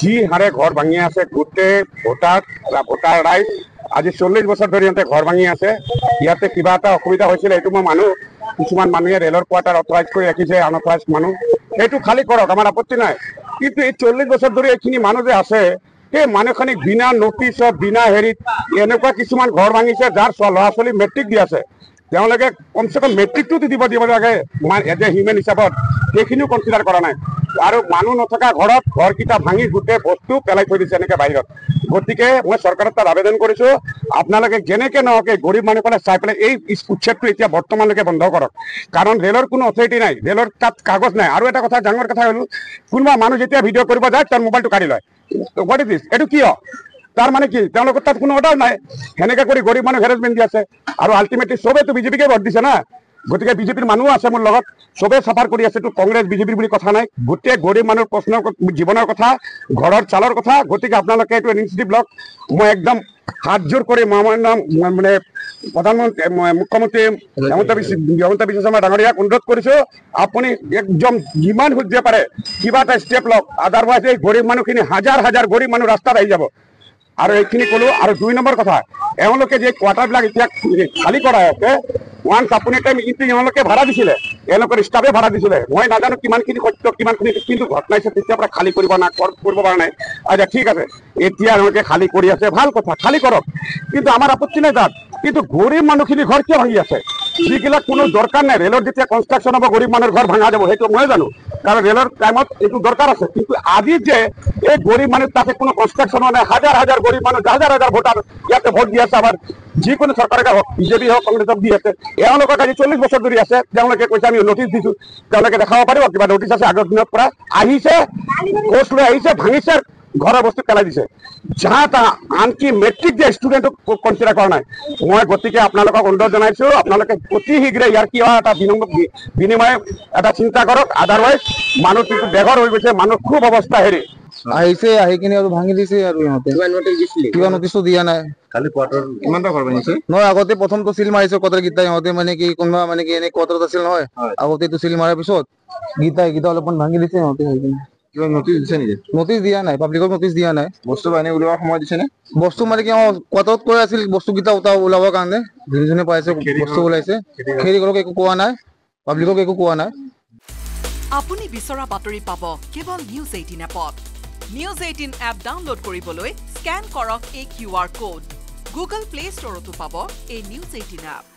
जी हारे घर भांगी आसे गोटे भोटार राइज आज 40 बছৰ ধৰি ইহঁতে ঘৰ ভাঙি আছে। ইয়াতে কিবা এটা অসুবিধা হৈছিল এইটো মই মানুহ কিছুমান মানুহে ৰেলৰ কোৱাৰ্টাৰ অথৰাইজ কৰি ৰাখিছে আনঅথৰাইজ মানুহ সেইটো খালি কৰক আমাৰ আপত্তি নাই কিন্তু এই 40 বছৰ ধৰি এইখিনি মানুহ যে আছে সেই মানুহখিনিক বিনা নটিছত বিনা হেৰিত এনেকুৱা কিছুমান ঘৰ ভাঙিছে যাৰ ল'ৰা ছোৱালী মেট্ৰিক দি আছে তেওঁলোকে কমসে কম মেট্ৰিকটো দিব লাগে এজ এ হিউমেন হিচাপত সেইখিনিও কনচিডাৰ কৰা নাই আৰু মানুহ নথকা ঘৰত ঘৰকেইটা ভাঙি গোটেই বস্তু পেলাই থৈ দিছে এনেকে বাহিৰত। গতিকে মই চৰকাৰৰ তাত আবেদন কৰিছো আপোনালোকে যেনেকে নহওক গৰীব মানুহসকলে চাই পেলাই এই উচ্ছেদটো এতিয়া বৰ্তমানলৈকে বন্ধ কৰক কাৰণ ৰেলৰ কোনো অথৰিটি নাই ৰেলৰ তাত কাগজ নাই আৰু এটা কথা ডাঙৰ কথা হ'ল কোনোবা মানুহ যেতিয়া ভিডিঅ' কৰিব যায় তাৰ মোবাইলটো কাঢ়ি লয় হোৱাট ইজ দিছ এইটো কিয় তাৰ মানে কি তেওঁলোকৰ তাত কোনো অৰ্ডাৰ নাই সেনেকে কৰি গৰীব মানুহ হেৰেছমেণ্ট দি আছে আৰু আল্টিমেটলি চবেইতো বিজেপিকে ভোট দিছে না গতিকে বিজেপিৰ মানুহ আছে মোৰ লগত চবে চাফাৰ কৰি আছে তো কংগ্ৰেছ বিজেপিৰ বুলি কথা নাই গোটেই গৰীব মানুহৰ প্ৰশ্ন জীৱনৰ কথা ঘৰৰ চালৰ কথা গতিকে আপোনালোকে এইটো ইনিচিয়েটিভ লওক মই একদম হাত জোৰ কৰি মানে প্ৰধানমন্ত্ৰী মুখ্যমন্ত্ৰী হিমন্ত বিশ্ব শৰ্মা ডাঙৰীয়াক অনুৰোধ কৰিছো আপুনি একদম যিমান সুবিধা পাৰে কিবা এটা ষ্টেপ লওক আদাৰৱাইজ এই গৰীব মানুহখিনি হাজাৰ হাজাৰ গৰীব মানুহ ৰাস্তাত আহি যাব আৰু এইখিনি ক'লো আৰু 2 নম্বৰ কথা এওঁলোকে যে কোৱাৰ্টাৰবিলাক এতিয়া খালী কৰা আছে ওৱান্স আপুনি টাইম কিন্তু এওঁলোকে ভাড়া দিছিলে এওঁলোকৰ ষ্টাফে ভাড়া দিছিলে মই নাজানো কিমানখিনি সত্য কিমানখিনি কিন্তু ঘটনাইছে তেতিয়াৰ পৰা খালী কৰিব পৰা নাই আচ্ছা ঠিক আছে এতিয়া এওঁলোকে খালী কৰি আছে ভাল কথা খালী কৰক কিন্তু আমাৰ আপত্তি নাই তাত কিন্তু গৰীব মানুহখিনি ঘৰ কিয় ভাঙি আছে যিবিলাক কোনো দৰকাৰ নাই ৰেলৰ যেতিয়া কনষ্ট্ৰাকশ্যন হ'ব গৰীব মানুহৰ ঘৰ ভাঙা যাব সেইটো মই জানো কাৰণ ৰেলৰ টাইমত এইটো দৰকাৰ আছে কিন্তু আজি যে এই গৰীব মানুহ তাতে কোনো কনষ্ট্ৰাকশ্যন নাই হাজাৰ হাজাৰ গৰীব মানুহ হাজাৰ হাজাৰ ভোটাৰ ইয়াতে ভোট দি আছে আমাৰ যিকোনো চৰকাৰে হওক বিজেপি হওক কংগ্ৰেছক দি আছে এওঁলোকক আজি 40 বছৰ ধৰি আছে তেওঁলোকে কৈছে আমি নটিচ দিছো তেওঁলোকে দেখাব পাৰিব কিবা নটিচ আছে আগৰ দিনৰ পৰা আহিছে পোষ্ট লৈ আহিছে ভাঙিছে ঘৰৰ বস্তু পেলাই দিছে যাহা তাহা আনকি মেট্ৰিক দিয়া ষ্টুডেণ্টক কনচিডাৰ কৰা নাই মই গতিকে আপোনালোকক অনুৰোধ জনাইছো আপোনালোকে অতি শীঘ্ৰে ইয়াৰ কিবা এটা বিনিময় এটা চিন্তা কৰক আদাৰৱাইজ মানুহ কিন্তু বেঘৰ হৈ গৈছে মানুহ খুব অৱস্থা হেৰি আহিছে আহি কিনে আৰু ভাঙি দিছে আৰু ইহঁতে কিবা নটিচো দিয়া নাই খালি কোৱাৰ্টাৰ কিমানটা ঘৰ ভাঙিছে নহয় আগতে প্ৰথমটো চিল মাৰিছে কোৱাৰ্টাৰ গীতা ইহঁতে মানে কি কোনোবা মানে কি এনে কোৱাৰ্টাৰত আছিল নহয় আগতে এইটো চিল মাৰাৰ পিছত গীতা অলপমান ভাঙি দিছে ইহঁতে কিবা নটিচ দিছে নেকি নটিচ দিয়া নাই পাব্লিকক নটিচ দিয়া নাই বস্তু বাহিনী ওলোৱাৰ সময় দিছে নে বস্তু মানে কি কোৱাৰ্টাৰত কৈ আছিল বস্তুকেইটা ওলাবৰ কাৰণে যিজনে পাইছে বস্তু ওলাইছে খেৰিঘৰক একো কোৱা নাই পাব্লিকক একো কোৱা নাই আপুনি বিচৰা বাতৰি পাব কেৱল নিউজ 18 এপত নিউজ 18 এপ ডাউনলোড কৰিবলৈ স্ক্যান কৰক এই QR কোড গুগল প্লে ষ্টৰতো পাব এই নিউজ 18 এপ